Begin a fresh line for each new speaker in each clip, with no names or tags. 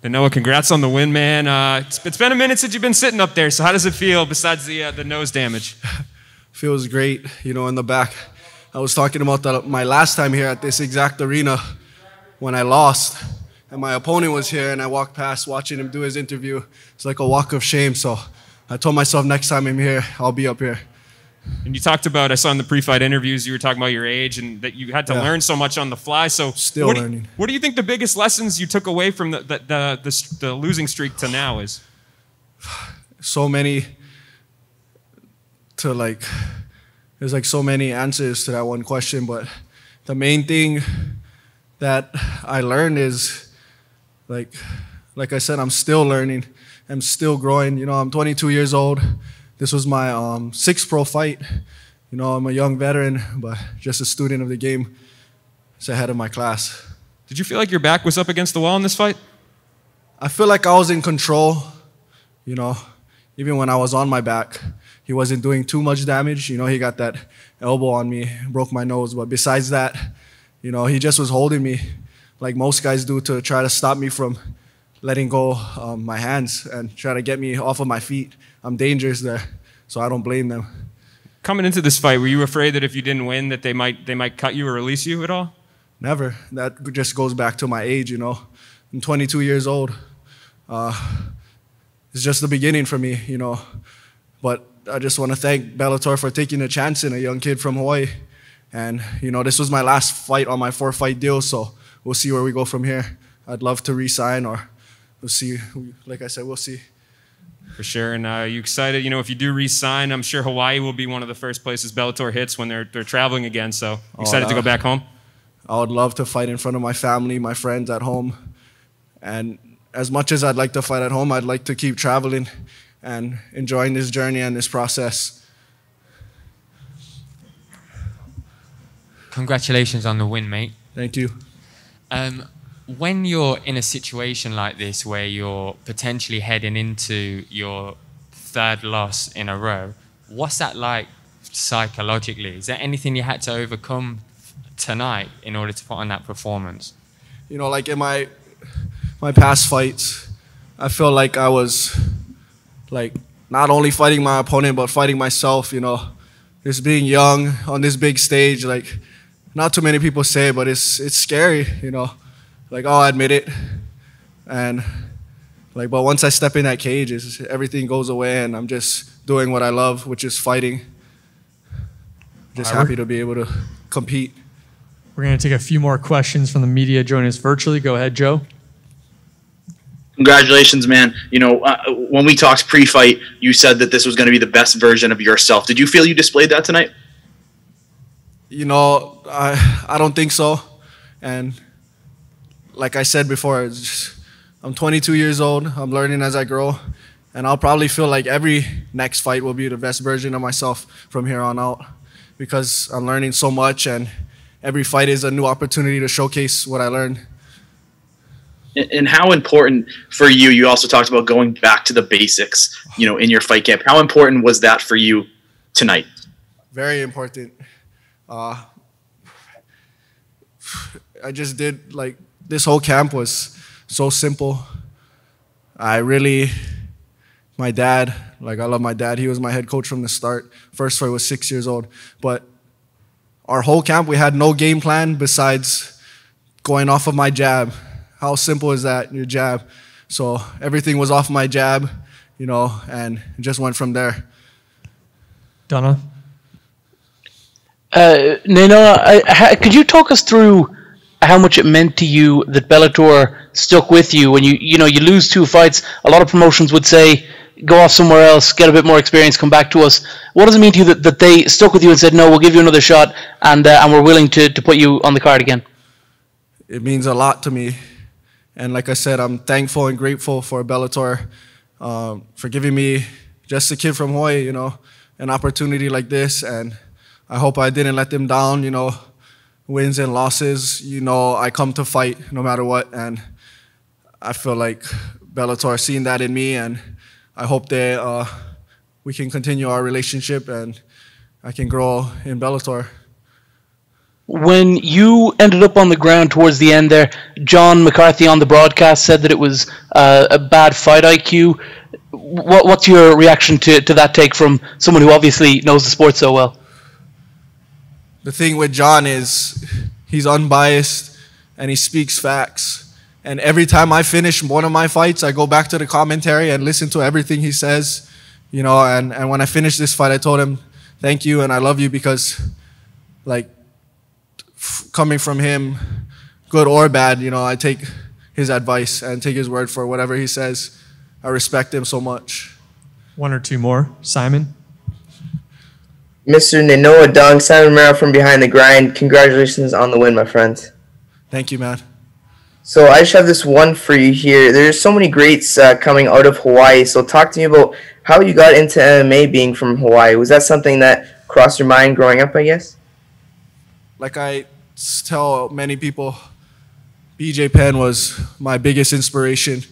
Nainoa, congrats on the win, man. It's been a minute since you've been sitting up there, so how does it feel besides the nose damage?
Feels great, in the back. I was talking about my last time here at this exact arena when I lost, and my opponent was here, and I walked past watching him do his interview. It's like a walk of shame, so I told myself next time I'm here, I'll be up here.
And you talked about, I saw in the pre-fight interviews, you were talking about your age and that you had to learn so much on the fly. So
still learning.
What do you think the biggest lessons you took away from the losing streak to now is?
So many there's like so many answers to that one question, but the main thing that I learned is like I said, I'm still learning. I'm still growing. I'm 22 years old. This was my sixth pro fight. I'm a young veteran, but just a student of the game. It's ahead of my class.
Did you feel like your back was up against the wall in this fight?
I feel like I was in control. Even when I was on my back, he wasn't doing too much damage. He got that elbow on me, broke my nose. But besides that, he just was holding me like most guys do to try to stop me from letting go my hands and try to get me off of my feet. I'm dangerous there, so I don't blame them.
Coming into this fight, were you afraid that if you didn't win that they might cut you or release you at all?
Never. That just goes back to my age, I'm 22 years old. It's just the beginning for me, But I just want to thank Bellator for taking a chance in a young kid from Hawaii. And, this was my last fight on my 4-fight deal, so we'll see where we go from here. I'd love to re-sign, or we'll see. Like I said, we'll see.
For sure. And are you excited? If you do re-sign, I'm sure Hawaii will be one of the first places Bellator hits when they're traveling again. So excited to go back home?
I would love to fight in front of my family, my friends at home. And as much as I'd like to fight at home, I'd like to keep traveling and enjoying this journey and this process.
Congratulations on the win, mate.
Thank you.
When you're in a situation like this where you're potentially heading into your third loss in a row, what's that like psychologically? Is there anything you had to overcome tonight in order to put on that performance?
Like in my past fights, I feel like I was not only fighting my opponent but fighting myself. Just being young on this big stage, not too many people say it, but it's scary. I'll admit it, and but once I step in that cage, everything goes away, and I'm just doing what I love, which is fighting. Just happy to be able to compete.
We're going to take a few more questions from the media joining us virtually. Go ahead, Joe.
Congratulations, man. When we talked pre-fight, you said that this was going to be the best version of yourself. Did you feel you displayed that tonight?
I don't think so, and like I said before, I'm 22 years old. I'm learning as I grow. And I'll probably feel like every next fight will be the best version of myself from here on out because I'm learning so much, and every fight is a new opportunity to showcase what I learned.
And how important for you, you also talked about going back to the basics, in your fight camp. How important was that for you tonight? Very important. I just did this whole camp was so simple. My dad, I love my dad. He was my head coach from the start. First fight was 6 years old. But our whole camp, we had no game plan besides going off of my jab. How simple is that, your jab? So everything was off my jab, and it just went from there.
Donna?
Nainoa, could you talk us through how much it meant to you that Bellator stuck with you when you lose 2 fights? A lot of promotions would say, go off somewhere else, get a bit more experience, come back to us. What does it mean to you that they stuck with you and said, no, we'll give you another shot, and we're willing to put you on the card again?
It means a lot to me. And like I said, I'm thankful and grateful for Bellator for giving me, just a kid from Hawaii, an opportunity like this. And I hope I didn't let them down, wins and losses, I come to fight no matter what, and I feel like Bellator seen that in me, and I hope that we can continue our relationship and I can grow in Bellator.
When you ended up on the ground towards the end there, John McCarthy on the broadcast said that it was a bad fight IQ. What's your reaction to that take from someone who obviously knows the sport so well?
The thing with John is he's unbiased and he speaks facts. And every time I finish one of my fights, I go back to the commentary and listen to everything he says. You know, and when I finished this fight, I told him, thank you and I love you because, like, coming from him, good or bad, you know, I take his advice and take his word for whatever he says. I respect him so much.
One or two more. Simon?
Mr. Nainoa Dung, Simon Romero from Behind the Grind. Congratulations on the win, my friend.
Thank you, man.
So I just have this one for you here. There's so many greats coming out of Hawaii. So talk to me about how you got into MMA being from Hawaii. Was that something that crossed your mind growing up, I guess?
Like I tell many people, BJ Penn was my biggest inspiration,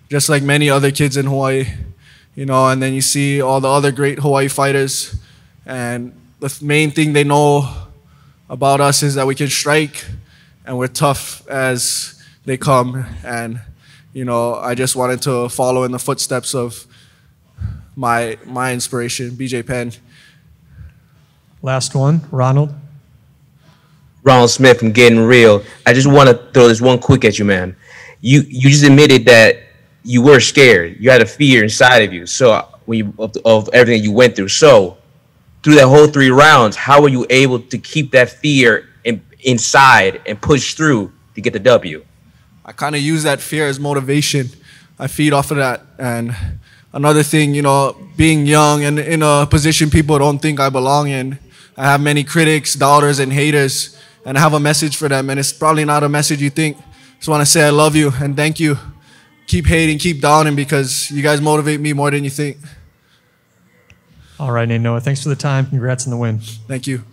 just like many other kids in Hawaii. You know, and then you see all the other great Hawaii fighters, and the main thing they know about us is that we can strike and we're tough as they come. And, you know, I just wanted to follow in the footsteps of my inspiration, BJ Penn.
Last one, Ronald.
Ronald Smith from Getting Real. I just want to throw this one quick at you, man. You just admitted that you were scared. You had a fear inside of you. So of everything you went through. So through that whole 3 rounds, how were you able to keep that fear inside and push through to get the W?
I kind of use that fear as motivation. I feed off of that. And another thing, you know, being young and in a position people don't think I belong in, I have many critics, doubters, and haters, and I have a message for them, and it's probably not a message you think. Just want to say I love you and thank you. Keep hating, keep downing, because you guys motivate me more than you think.
All right, Nainoa, thanks for the time. Congrats on the win.
Thank you.